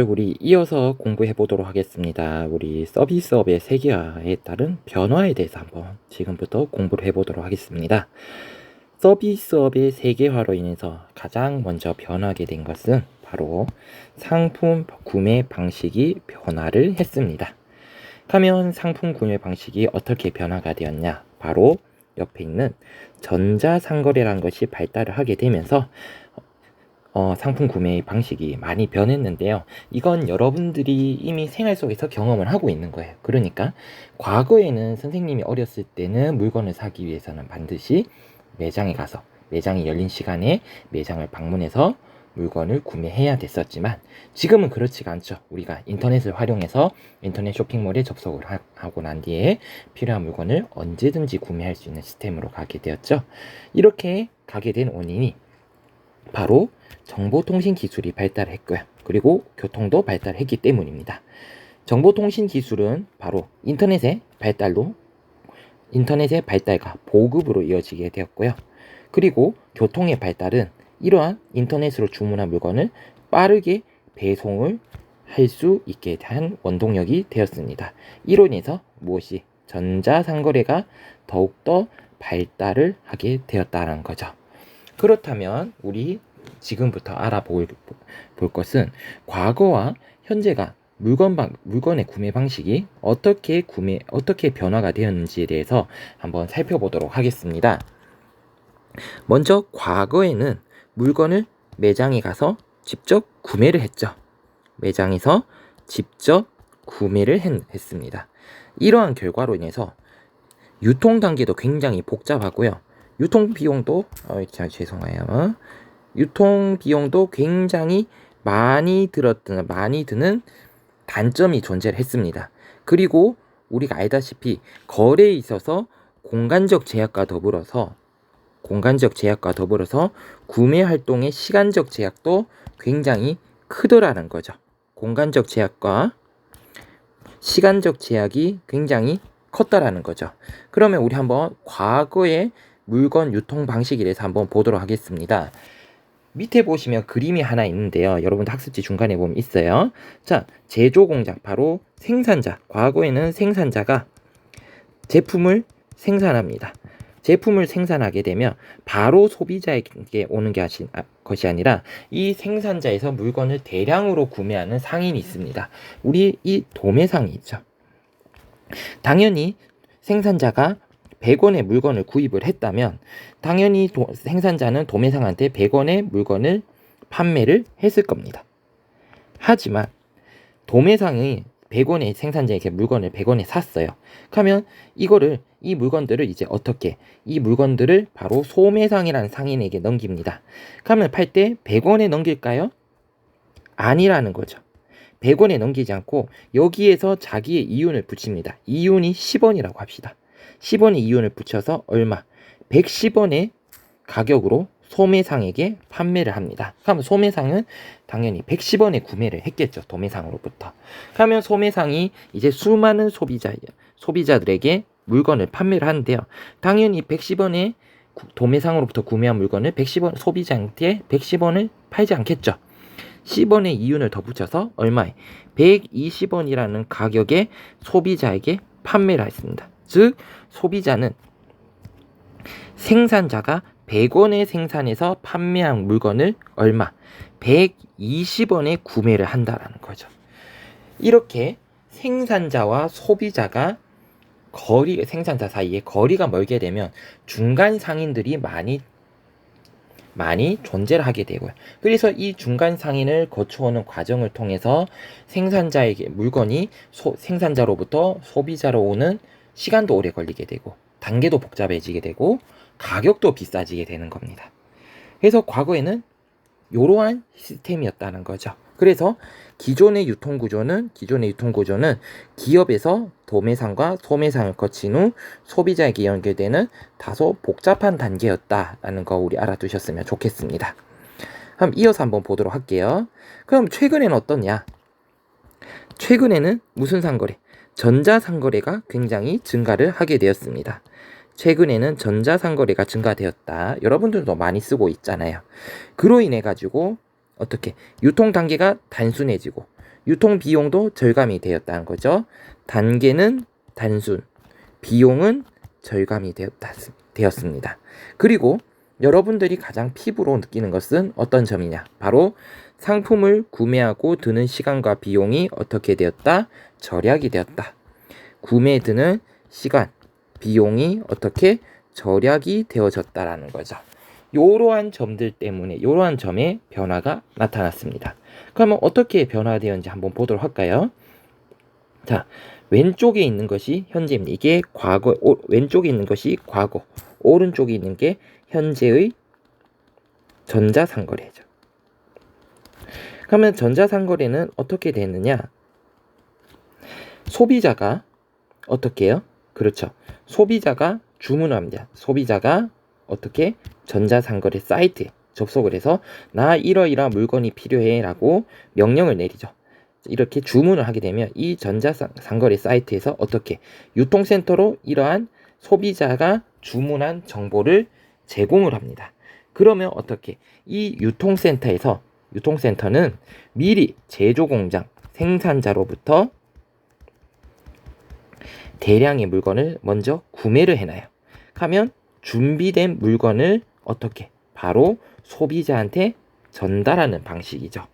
우리 이어서 공부해 보도록 하겠습니다. 우리 서비스업의 세계화에 따른 변화에 대해서 한번 지금부터 공부를 해 보도록 하겠습니다. 서비스업의 세계화로 인해서 가장 먼저 변하게 된 것은 바로 상품 구매 방식이 변화를 했습니다. 그러면 상품 구매 방식이 어떻게 변화가 되었냐? 바로 옆에 있는 전자상거래라는 것이 발달을 하게 되면서 상품 구매 방식이 많이 변했는데요. 이건 여러분들이 이미 생활 속에서 경험을 하고 있는 거예요. 그러니까 과거에는 선생님이 어렸을 때는 물건을 사기 위해서는 반드시 매장에 가서 매장이 열린 시간에 매장을 방문해서 물건을 구매해야 됐었지만 지금은 그렇지가 않죠. 우리가 인터넷을 활용해서 인터넷 쇼핑몰에 접속을 하고 난 뒤에 필요한 물건을 언제든지 구매할 수 있는 시스템으로 가게 되었죠. 이렇게 가게 된 원인이 바로 정보통신 기술이 발달했고요. 그리고 교통도 발달했기 때문입니다. 정보통신 기술은 바로 인터넷의 발달과 보급으로 이어지게 되었고요. 그리고 교통의 발달은 이러한 인터넷으로 주문한 물건을 빠르게 배송을 할 수 있게 한 원동력이 되었습니다. 이로 인해서 무엇이 전자상거래가 더욱더 발달을 하게 되었다는 거죠. 그렇다면 우리 지금부터 알아볼 것은 과거와 현재가 물건의 구매 방식이 어떻게 변화가 되었는지에 대해서 한번 살펴보도록 하겠습니다. 먼저 과거에는 물건을 매장에 가서 직접 구매를 했죠. 매장에서 직접 구매를 했습니다. 이러한 결과로 인해서 유통 단계도 굉장히 복잡하고요. 유통 비용도 굉장히 많이 드는 단점이 존재를 했습니다. 그리고 우리가 알다시피 거래에 있어서 공간적 제약과 더불어서 구매 활동의 시간적 제약도 굉장히 크더라는 거죠. 공간적 제약과 시간적 제약이 굉장히 컸다라는 거죠. 그러면 우리 한번 과거의 물건 유통 방식에 대해서 한번 보도록 하겠습니다. 밑에 보시면 그림이 하나 있는데요. 여러분들 학습지 중간에 보면 있어요. 자, 제조 공장, 바로 생산자. 과거에는 생산자가 제품을 생산합니다. 제품을 생산하게 되면 바로 소비자에게 오는 것이 아니라 이 생산자에서 물건을 대량으로 구매하는 상인이 있습니다. 우리 이 도매상이 있죠. 당연히 생산자가 100원의 물건을 구입을 했다면 당연히 생산자는 도매상한테 100원의 물건을 판매를 했을 겁니다. 하지만 도매상이 100원의 생산자에게 물건을 100원에 샀어요. 그러면 이 물건들을 이제 이 물건들을 바로 소매상이라는 상인에게 넘깁니다. 그러면 팔 때 100원에 넘길까요? 아니라는 거죠. 100원에 넘기지 않고 여기에서 자기의 이윤을 붙입니다. 이윤이 10원이라고 합시다. 10원의 이윤을 붙여서 얼마? 110원의 가격으로 소매상에게 판매를 합니다. 그러면 소매상은 당연히 110원에 구매를 했겠죠. 도매상으로부터. 그러면 소매상이 이제 수많은 소비자들에게 물건을 판매를 하는데요. 당연히 110원에 도매상으로부터 구매한 물건을 소비자한테 110원을 팔지 않겠죠. 10원의 이윤을 더 붙여서 얼마에? 120원이라는 가격에 소비자에게 판매를 했습니다. 즉 소비자는 생산자가 100원에 생산해서 판매한 물건을 얼마? 120원에 구매를 한다라는 거죠. 이렇게 생산자와 소비자가 생산자 사이에 거리가 멀게 되면 중간 상인들이 많이 존재를 하게 되고요. 그래서 이 중간 상인을 거쳐오는 과정을 통해서 생산자에게 물건이 생산자로부터 소비자로 오는 시간도 오래 걸리게 되고 단계도 복잡해지게 되고 가격도 비싸지게 되는 겁니다. 그래서 과거에는 이러한 시스템이었다는 거죠. 그래서 기존의 유통 구조는 기업에서 도매상과 소매상을 거친 후 소비자에게 연결되는 다소 복잡한 단계였다라는 거 우리 알아두셨으면 좋겠습니다. 그럼 이어서 한번 보도록 할게요. 그럼 최근에는 어떠냐? 최근에는 무슨 상거래? 전자상거래가 굉장히 증가를 하게 되었습니다. 최근에는 전자상거래가 증가되었다. 여러분들도 많이 쓰고 있잖아요. 그로 인해 가지고 어떻게 유통 단계가 단순해지고 유통 비용도 절감이 되었다는 거죠. 단계는 단순, 비용은 절감이 되었습니다. 그리고 여러분들이 가장 피부로 느끼는 것은 어떤 점이냐? 바로 상품을 구매하고 드는 시간과 비용이 어떻게 되었다? 절약이 되었다. 구매에 드는 시간, 비용이 어떻게 절약이 되어졌다라는 거죠. 이러한 점들 때문에 이러한 점에 변화가 나타났습니다. 그러면 어떻게 변화되었는지 한번 보도록 할까요? 자, 왼쪽에 있는 것이 현재입니다. 이게 과거, 왼쪽에 있는 것이 과거, 오른쪽에 있는 게 현재의 전자상거래죠. 그러면 전자상거래는 어떻게 되느냐? 소비자가 어떻게 해요? 그렇죠. 소비자가 주문을 합니다. 소비자가 어떻게 전자상거래 사이트에 접속을 해서 나 이러이러한 물건이 필요해 라고 명령을 내리죠. 이렇게 주문을 하게 되면 이 전자상거래 사이트에서 어떻게 유통센터로 이러한 소비자가 주문한 정보를 제공을 합니다. 그러면 어떻게 이 유통센터는 미리 제조공장 생산자로부터 대량의 물건을 먼저 구매를 해놔요. 하면 준비된 물건을 어떻게 바로 소비자한테 전달하는 방식이죠.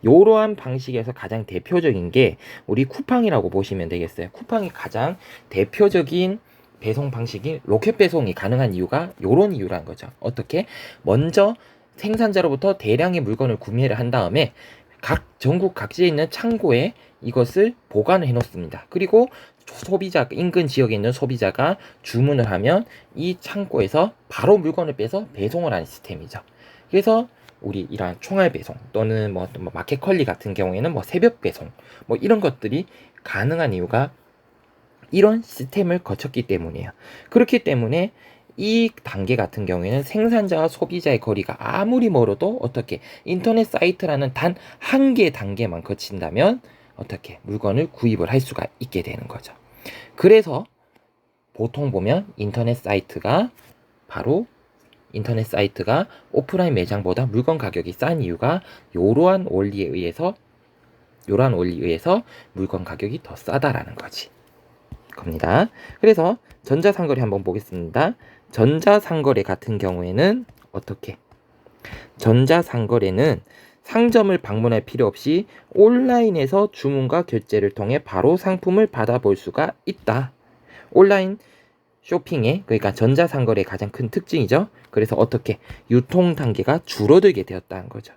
이러한 방식에서 가장 대표적인 게 우리 쿠팡이라고 보시면 되겠어요. 쿠팡이 가장 대표적인 배송 방식이 로켓 배송이 가능한 이유가 이런 이유라는 거죠. 어떻게? 먼저 생산자로부터 대량의 물건을 구매를 한 다음에 전국 각지에 있는 창고에 이것을 보관을 해 놓습니다. 그리고 소비자, 인근 지역에 있는 소비자가 주문을 하면 이 창고에서 바로 물건을 빼서 배송을 하는 시스템이죠. 그래서 우리 이러한 총알 배송 또는 뭐 마켓컬리 같은 경우에는 뭐 새벽 배송 뭐 이런 것들이 가능한 이유가 이런 시스템을 거쳤기 때문이에요. 그렇기 때문에 이 단계 같은 경우에는 생산자와 소비자의 거리가 아무리 멀어도 어떻게 인터넷 사이트라는 단 한 개의 단계만 거친다면 어떻게 물건을 구입을 할 수가 있게 되는 거죠. 그래서 보통 보면 인터넷 사이트가 오프라인 매장보다 물건 가격이 싼 이유가 이러한 원리에 의해서 물건 가격이 더 싸다라는 겁니다. 그래서 전자상거래 한번 보겠습니다. 전자상거래 같은 경우에는 어떻게? 전자상거래는 상점을 방문할 필요 없이 온라인에서 주문과 결제를 통해 바로 상품을 받아볼 수가 있다. 온라인 쇼핑의 그러니까 전자상거래의 가장 큰 특징이죠. 그래서 어떻게? 유통 단계가 줄어들게 되었다는 거죠.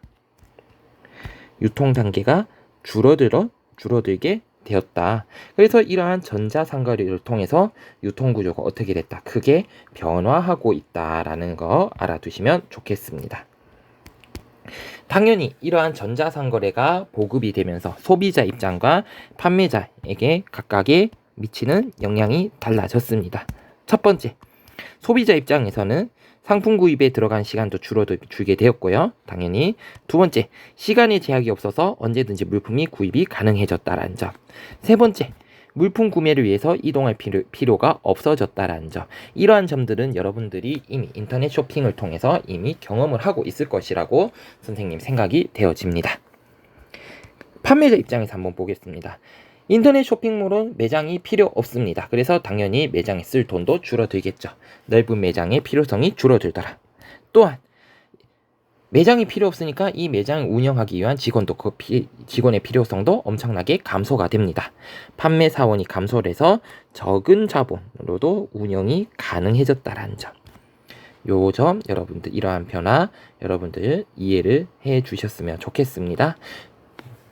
유통 단계가 줄어들게 되었다. 그래서 이러한 전자상거래를 통해서 유통구조가 어떻게 됐다? 크게 변화하고 있다라는 거 알아두시면 좋겠습니다. 당연히 이러한 전자상거래가 보급이 되면서 소비자 입장과 판매자에게 각각의 미치는 영향이 달라졌습니다. 첫 번째, 소비자 입장에서는 상품 구입에 들어간 시간도 줄게 되었고요. 당연히 두 번째, 시간의 제약이 없어서 언제든지 물품이 구입이 가능해졌다라는 점. 세 번째, 물품 구매를 위해서 이동할 필요가 없어졌다라는 점. 이러한 점들은 여러분들이 이미 인터넷 쇼핑을 통해서 이미 경험을 하고 있을 것이라고 선생님 생각이 되어집니다. 판매자 입장에서 한번 보겠습니다. 인터넷 쇼핑몰은 매장이 필요 없습니다. 그래서 당연히 매장에 쓸 돈도 줄어들겠죠. 넓은 매장의 필요성이 줄어들더라. 또한 매장이 필요 없으니까 이 매장을 운영하기 위한 직원의 필요성도 엄청나게 감소가 됩니다. 판매 사원이 감소를 해서 적은 자본으로도 운영이 가능해졌다라는 점. 요 점 여러분들 이러한 변화 여러분들 이해를 해 주셨으면 좋겠습니다.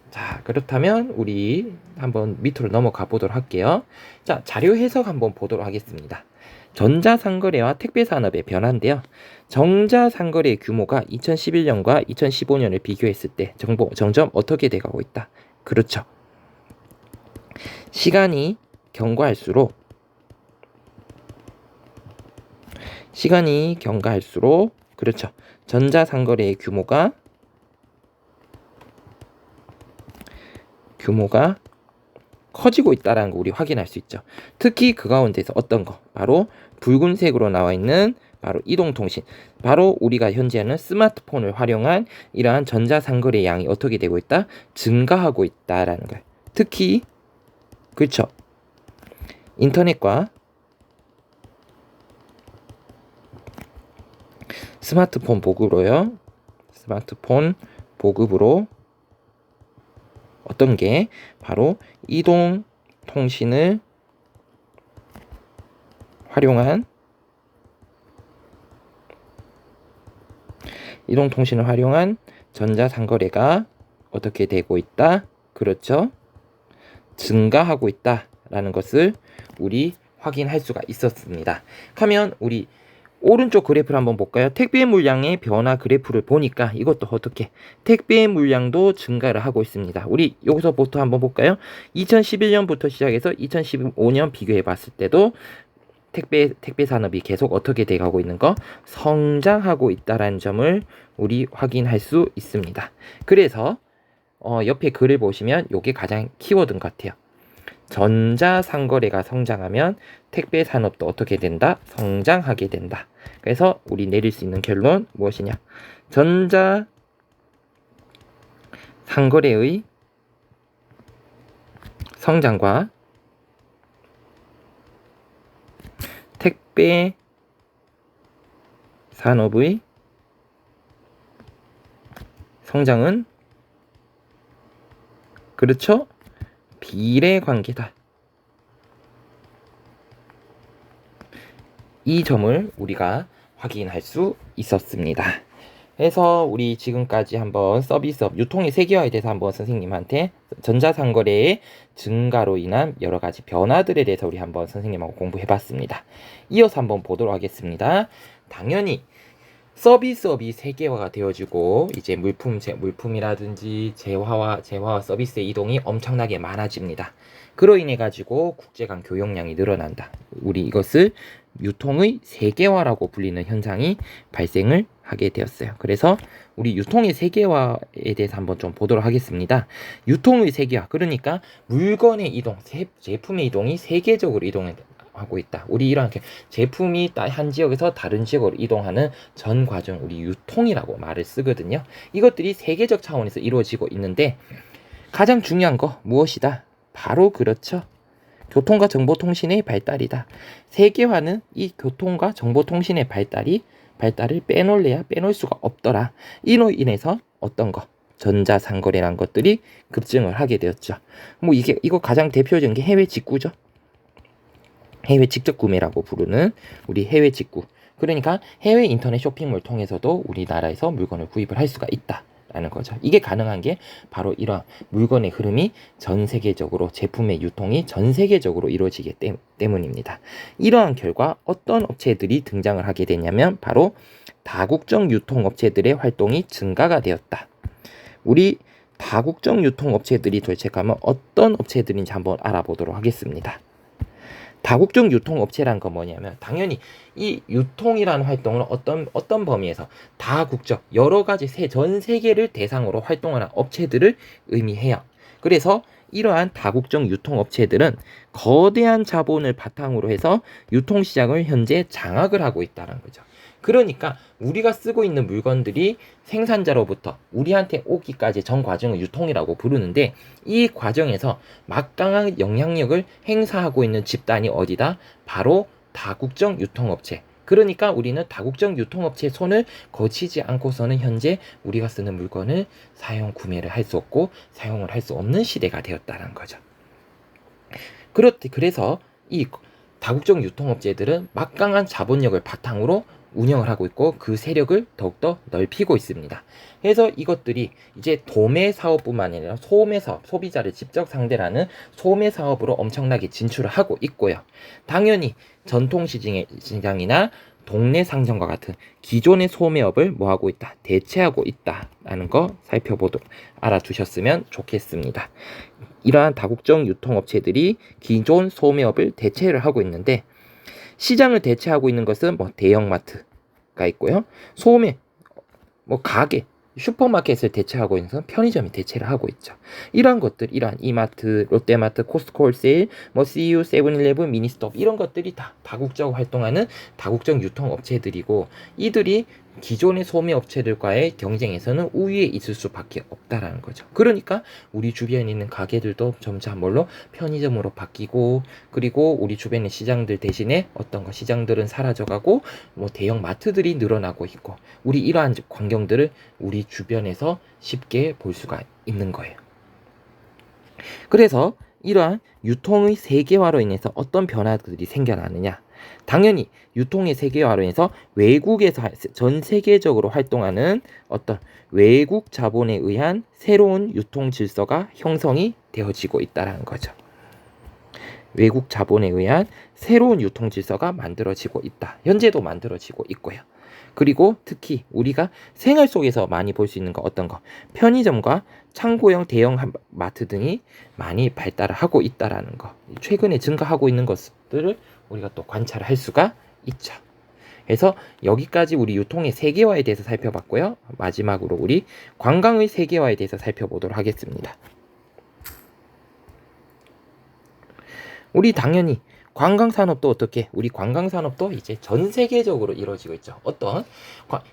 자, 그렇다면 우리 한번 밑으로 넘어가 보도록 할게요. 자, 자료 해석 한번 보도록 하겠습니다. 전자상거래와 택배산업의 변화인데요. 전자상거래의 규모가 2011년과 2015년을 비교했을 때 점점 어떻게 돼가고 있다. 그렇죠. 시간이 경과할수록 그렇죠. 전자상거래의 규모가 커지고 있다는 거 우리 확인할 수 있죠. 특히 그 가운데서 어떤 거? 바로 붉은색으로 나와 있는 바로 이동통신, 바로 우리가 현재는 스마트폰을 활용한 이러한 전자상거래 양이 어떻게 되고 있다? 증가하고 있다라는 거예요. 특히 그렇죠. 인터넷과 스마트폰 보급으로요. 스마트폰 보급으로 어떤 게 바로 이동통신을 활용한 전자상거래가 어떻게 되고 있다? 그렇죠. 증가하고 있다라는 것을 우리 확인할 수가 있었습니다. 하면 우리 오른쪽 그래프를 한번 볼까요? 택배 물량의 변화 그래프를 보니까 이것도 어떻게 택배 물량도 증가를 하고 있습니다. 우리 여기서부터 한번 볼까요? 2011년부터 시작해서 2015년 비교해 봤을 때도 택배 산업이 계속 어떻게 돼 가고 있는 거? 성장하고 있다라는 점을 우리 확인할 수 있습니다. 그래서 옆에 글을 보시면 이게 가장 키워드인 것 같아요. 전자상거래가 성장하면 택배 산업도 어떻게 된다? 성장하게 된다. 그래서 우리 내릴 수 있는 결론 무엇이냐? 전자상거래의 성장과 택배 산업의 성장은 그렇죠? 비례 관계다. 이 점을 우리가 확인할 수 있었습니다. 그래서 우리 지금까지 한번 서비스업 유통의 세계화에 대해서 한번 선생님한테 전자상거래의 증가로 인한 여러 가지 변화들에 대해서 우리 한번 선생님하고 공부해 봤습니다. 이어서 한번 보도록 하겠습니다. 당연히 서비스업이 세계화가 되어지고 이제 물품이라든지 재화와 서비스의 이동이 엄청나게 많아집니다. 그로 인해 가지고 국제 간 교역량이 늘어난다. 우리 이것을 유통의 세계화라고 불리는 현상이 발생을 하게 되었어요. 그래서 우리 유통의 세계화에 대해서 한번 좀 보도록 하겠습니다. 유통의 세계화, 그러니까 물건의 이동, 제품의 이동이 세계적으로 이동하고 있다. 우리 이렇게 제품이 한 지역에서 다른 지역으로 이동하는 전 과정, 우리 유통이라고 말을 쓰거든요. 이것들이 세계적 차원에서 이루어지고 있는데 가장 중요한 거 무엇이다? 바로 그렇죠. 교통과 정보통신의 발달이다. 세계화는 이 교통과 정보통신의 발달을 빼놓을래야 빼놓을 수가 없더라. 이로 인해서 어떤 거? 전자상거래라는 것들이 급증을 하게 되었죠. 뭐 이거 가장 대표적인 게 해외 직구죠. 해외 직접 구매라고 부르는 우리 해외 직구. 그러니까 해외 인터넷 쇼핑몰 통해서도 우리나라에서 물건을 구입을 할 수가 있다. 라는 거죠. 이게 가능한 게 바로 이런 물건의 흐름이 전 세계적으로 제품의 유통이 전 세계적으로 이루어지기 때문입니다. 이러한 결과 어떤 업체들이 등장을 하게 되냐면 바로 다국적 유통업체들의 활동이 증가가 되었다. 우리 다국적 유통업체들이 도대체 가면 어떤 업체들인지 한번 알아보도록 하겠습니다. 다국적 유통업체란 건 뭐냐면 당연히 이 유통이라는 활동은 어떤 범위에서 다국적 여러 가지 전 세계를 대상으로 활동하는 업체들을 의미해요. 그래서 이러한 다국적 유통업체들은 거대한 자본을 바탕으로 해서 유통시장을 현재 장악을 하고 있다는 거죠. 그러니까 우리가 쓰고 있는 물건들이 생산자로부터 우리한테 오기까지 전 과정을 유통이라고 부르는데 이 과정에서 막강한 영향력을 행사하고 있는 집단이 어디다? 바로 다국적 유통업체. 그러니까 우리는 다국적 유통업체의 손을 거치지 않고서는 현재 우리가 쓰는 물건을 구매를 할 수 없고 사용을 할 수 없는 시대가 되었다는 거죠. 그래서 이 다국적 유통업체들은 막강한 자본력을 바탕으로 운영을 하고 있고 그 세력을 더욱더 넓히고 있습니다. 그래서 이것들이 이제 도매 사업뿐만 아니라 소매 사업, 소비자를 직접 상대로 하는 소매 사업으로 엄청나게 진출을 하고 있고요. 당연히 전통 시장이나 동네 상점과 같은 기존의 소매업을 뭐하고 있다? 대체하고 있다라는 거 알아두셨으면 좋겠습니다. 이러한 다국적 유통업체들이 기존 소매업을 대체를 하고 있는데 시장을 대체하고 있는 것은 대형마트가 있고요. 소매, 가게, 슈퍼마켓을 대체하고 있는 편의점이 대체를 하고 있죠. 이러한 것들, 이러한 이마트, 롯데마트, 코스트코 홀세일, 뭐 CU, 세븐일레븐, 미니스톱 이런 것들이 다 다국적 활동하는 다국적 유통업체들이고, 이들이 기존의 소매업체들과의 경쟁에서는 우위에 있을 수밖에 없다라는 거죠. 그러니까 우리 주변에 있는 가게들도 점차 뭘로 편의점으로 바뀌고, 그리고 우리 주변의 시장들 대신에 어떤 거 시장들은 사라져가고 뭐 대형 마트들이 늘어나고 있고, 우리 이러한 광경들을 우리 주변에서 쉽게 볼 수가 있는 거예요. 그래서 이러한 유통의 세계화로 인해서 어떤 변화들이 생겨나느냐, 당연히 유통의 세계화로 인해서 외국에서 전 세계적으로 활동하는 어떤 외국 자본에 의한 새로운 유통 질서가 형성이 되어지고 있다는 거죠. 외국 자본에 의한 새로운 유통 질서가 만들어지고 있다. 현재도 만들어지고 있고요. 그리고 특히 우리가 생활 속에서 많이 볼 수 있는 거 어떤 거, 편의점과 창고형 대형 마트 등이 많이 발달을 하고 있다라는 거, 최근에 증가하고 있는 것들을 우리가 또 관찰을 할 수가 있죠. 그래서 여기까지 우리 유통의 세계화에 대해서 살펴봤고요. 마지막으로 우리 관광의 세계화에 대해서 살펴보도록 하겠습니다. 우리 당연히 관광산업도 어떻게, 우리 관광산업도 이제 전 세계적으로 이루어지고 있죠. 어떤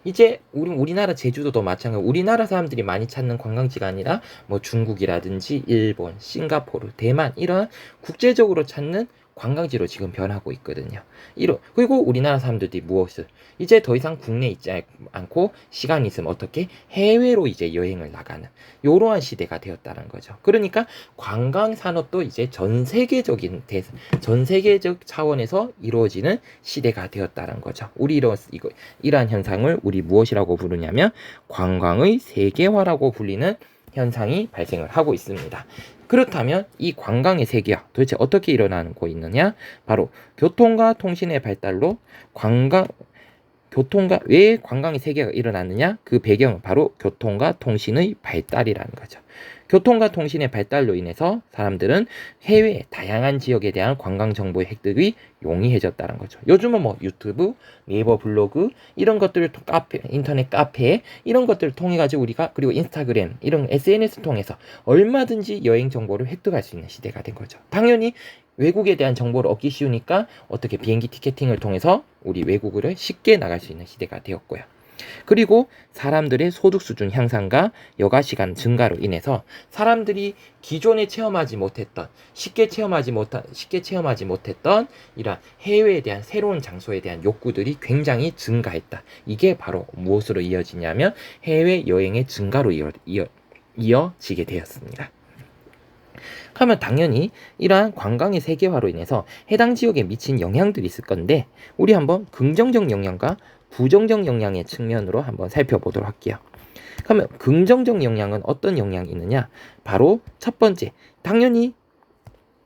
이제 우리나라 제주도도 마찬가지로 우리나라 사람들이 많이 찾는 관광지가 아니라 뭐 중국이라든지 일본, 싱가포르, 대만 이런 국제적으로 찾는 관광지로 지금 변하고 있거든요. 그리고 우리나라 사람들이 무엇을 이제 더 이상 국내에 있지 않고 시간이 있으면 어떻게 해외로 이제 여행을 나가는 이러한 시대가 되었다는 거죠. 그러니까 관광 산업도 이제 전 세계적 차원에서 이루어지는 시대가 되었다는 거죠. 우리 이러한 현상을 우리 무엇이라고 부르냐면 관광의 세계화라고 불리는 현상이 발생을 하고 있습니다. 그렇다면 이 관광의 세계화 도대체 어떻게 일어나고 있느냐? 바로 교통과 통신의 발달로 왜 관광의 세계가 일어났느냐? 그 배경은 바로 교통과 통신의 발달이라는 거죠. 교통과 통신의 발달로 인해서 사람들은 해외 다양한 지역에 대한 관광 정보의 획득이 용이해졌다는 거죠. 요즘은 뭐 유튜브, 네이버 블로그 이런 것들을 인터넷 카페 이런 것들을 통해 가지고 우리가, 그리고 인스타그램 이런 SNS 통해서 얼마든지 여행 정보를 획득할 수 있는 시대가 된 거죠. 당연히 외국에 대한 정보를 얻기 쉬우니까 어떻게 비행기 티켓팅을 통해서 우리 외국을 쉽게 나갈 수 있는 시대가 되었고요. 그리고 사람들의 소득 수준 향상과 여가 시간 증가로 인해서 사람들이 기존에 쉽게 체험하지 못했던 이러한 해외에 대한 새로운 장소에 대한 욕구들이 굉장히 증가했다. 이게 바로 무엇으로 이어지냐면 해외 여행의 증가로 이어지게 되었습니다. 그러면 당연히 이러한 관광의 세계화로 인해서 해당 지역에 미친 영향들이 있을 건데, 우리 한번 긍정적 영향과 부정적 영향의 측면으로 한번 살펴보도록 할게요. 그러면 긍정적 영향은 어떤 영향이 있느냐? 바로 첫 번째, 당연히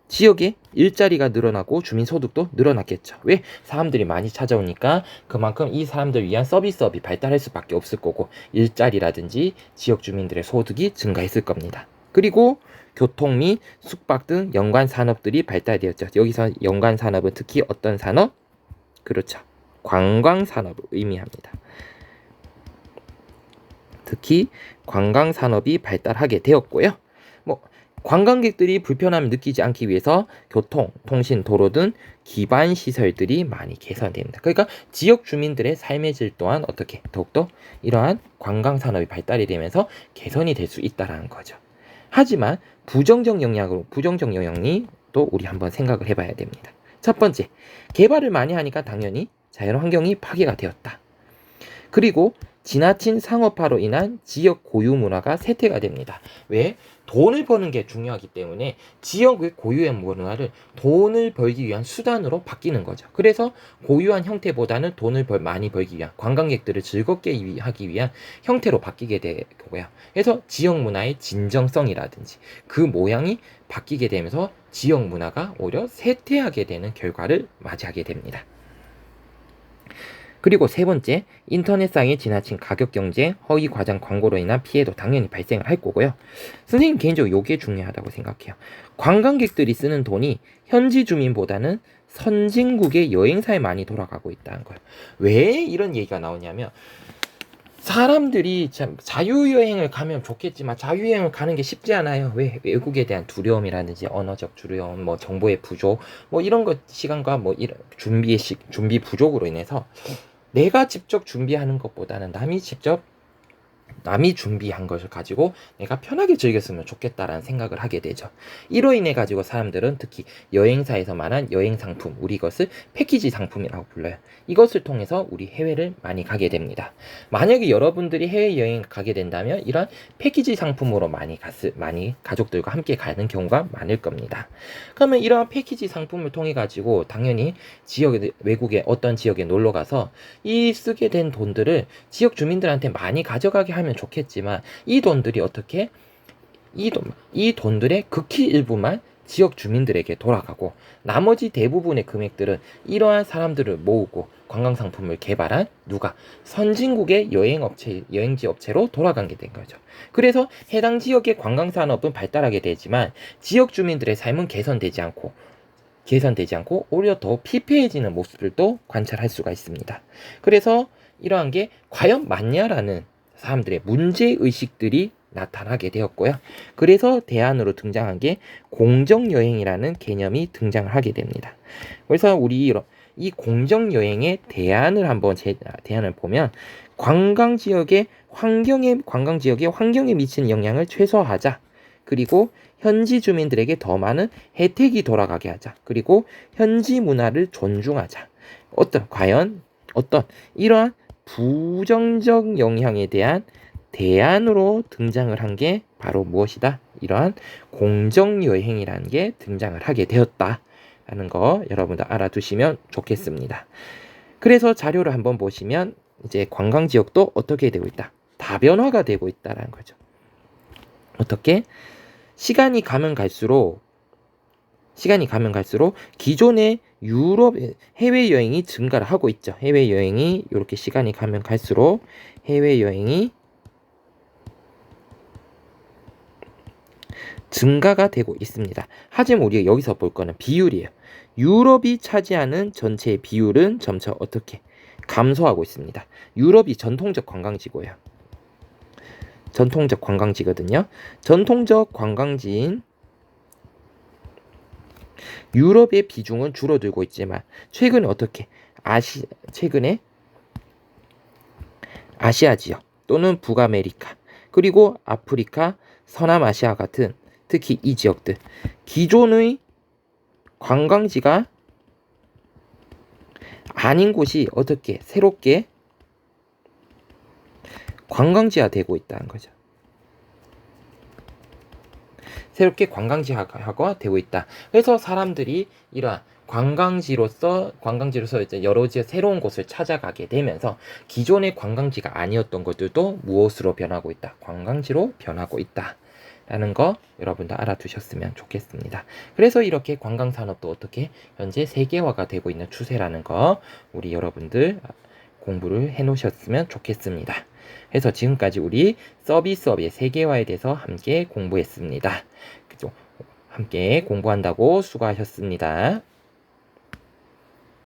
지역에 일자리가 늘어나고 주민소득도 늘어났겠죠. 왜? 사람들이 많이 찾아오니까 그만큼 이 사람들 위한 서비스업이 발달할 수밖에 없을 거고, 일자리라든지 지역 주민들의 소득이 증가했을 겁니다. 그리고 교통 및 숙박 등 연관 산업들이 발달되었죠. 여기서 연관 산업은 특히 어떤 산업? 그렇죠. 관광 산업을 의미합니다. 특히 관광 산업이 발달하게 되었고요. 관광객들이 불편함을 느끼지 않기 위해서 교통, 통신, 도로 등 기반 시설들이 많이 개선됩니다. 그러니까 지역 주민들의 삶의 질 또한 어떻게 더욱더 이러한 관광 산업이 발달이 되면서 개선이 될 수 있다는 거죠. 하지만 부정적 영향이 또 우리 한번 생각을 해봐야 됩니다. 첫 번째, 개발을 많이 하니까 당연히 자연 환경이 파괴가 되었다. 그리고 지나친 상업화로 인한 지역 고유 문화가 쇠퇴가 됩니다. 왜? 돈을 버는 게 중요하기 때문에 지역의 고유의 문화를 돈을 벌기 위한 수단으로 바뀌는 거죠. 그래서 고유한 형태보다는 돈을 많이 벌기 위한, 관광객들을 즐겁게 하기 위한 형태로 바뀌게 되고요. 그래서 지역 문화의 진정성이라든지 그 모양이 바뀌게 되면서 지역 문화가 오히려 쇠퇴하게 되는 결과를 맞이하게 됩니다. 그리고 세 번째, 인터넷상의 지나친 가격 경쟁, 허위 과장 광고로 인한 피해도 당연히 발생을 할 거고요. 선생님 개인적으로 이게 중요하다고 생각해요. 관광객들이 쓰는 돈이 현지 주민보다는 선진국의 여행사에 많이 돌아가고 있다는 거예요. 왜 이런 얘기가 나오냐면, 사람들이 참 자유여행을 가면 좋겠지만 자유여행을 가는 게 쉽지 않아요. 왜? 외국에 대한 두려움이라든지 언어적 두려움, 뭐 정보의 부족, 뭐 이런 것 시간과 뭐 이런 준비 부족으로 인해서 내가 직접 준비하는 것보다는 남이 준비한 것을 가지고 내가 편하게 즐겼으면 좋겠다라는 생각을 하게 되죠. 이로 인해 가지고 사람들은 특히 여행사에서 말한 여행 상품, 우리 이것을 패키지 상품이라고 불러요. 이것을 통해서 우리 해외를 많이 가게 됩니다. 만약에 여러분들이 해외여행 가게 된다면 이런 패키지 상품으로 많이 가족들과 함께 가는 경우가 많을 겁니다. 그러면 이러한 패키지 상품을 통해 가지고 당연히 외국의 어떤 지역에 놀러 가서 이 쓰게 된 돈들을 지역 주민들한테 많이 가져가게 하면 좋겠지만 이 돈들이 어떻게 이 돈들의 극히 일부만 지역 주민들에게 돌아가고 나머지 대부분의 금액들은 이러한 사람들을 모으고 관광상품을 개발한 선진국의 여행지 업체로 돌아가게 된 거죠. 그래서 해당 지역의 관광산업은 발달하게 되지만 지역 주민들의 삶은 개선되지 않고 오히려 더 피폐해지는 모습들도 관찰할 수가 있습니다. 그래서 이러한 게 과연 맞냐라는 사람들의 문제의식들이 나타나게 되었고요. 그래서 대안으로 등장한 게 공정여행이라는 개념이 등장을 하게 됩니다. 그래서 우리 이 공정여행의 대안을 대안을 보면 관광지역의 환경에 미치는 영향을 최소화하자. 그리고 현지 주민들에게 더 많은 혜택이 돌아가게 하자. 그리고 현지 문화를 존중하자. 과연 어떤 이러한 부정적 영향에 대한 대안으로 등장을 한 게 바로 무엇이다? 이러한 공정여행이라는 게 등장을 하게 되었다라는 거 여러분들 알아두시면 좋겠습니다. 그래서 자료를 한번 보시면 이제 관광지역도 어떻게 되고 있다? 다변화가 되고 있다라는 거죠. 어떻게? 시간이 가면 갈수록 기존의 유럽 해외여행이 증가를 하고 있죠. 해외여행이 이렇게 시간이 가면 갈수록 해외여행이 증가가 되고 있습니다. 하지만 우리가 여기서 볼 거는 비율이에요. 유럽이 차지하는 전체의 비율은 점차 어떻게 감소하고 있습니다. 유럽이 전통적 관광지고요. 전통적 관광지거든요. 전통적 관광지인 유럽의 비중은 줄어들고 있지만 최근에 아시아 지역 또는 북아메리카 그리고 아프리카, 서남아시아 같은 특히 이 지역들 기존의 관광지가 아닌 곳이 어떻게 새롭게 관광지화 되고 있다는 거죠. 새롭게 관광지화가 되고 있다. 그래서 사람들이 이러한 관광지로서 이제 여러 새로운 곳을 찾아가게 되면서 기존의 관광지가 아니었던 것들도 무엇으로 변하고 있다? 관광지로 변하고 있다. 라는 거 여러분들 알아두셨으면 좋겠습니다. 그래서 이렇게 관광산업도 어떻게 현재 세계화가 되고 있는 추세라는 거 우리 여러분들 공부를 해 놓으셨으면 좋겠습니다. 그래서 지금까지 우리 서비스업의 세계화에 대해서 함께 공부했습니다. 그죠? 함께 공부한다고 수고하셨습니다.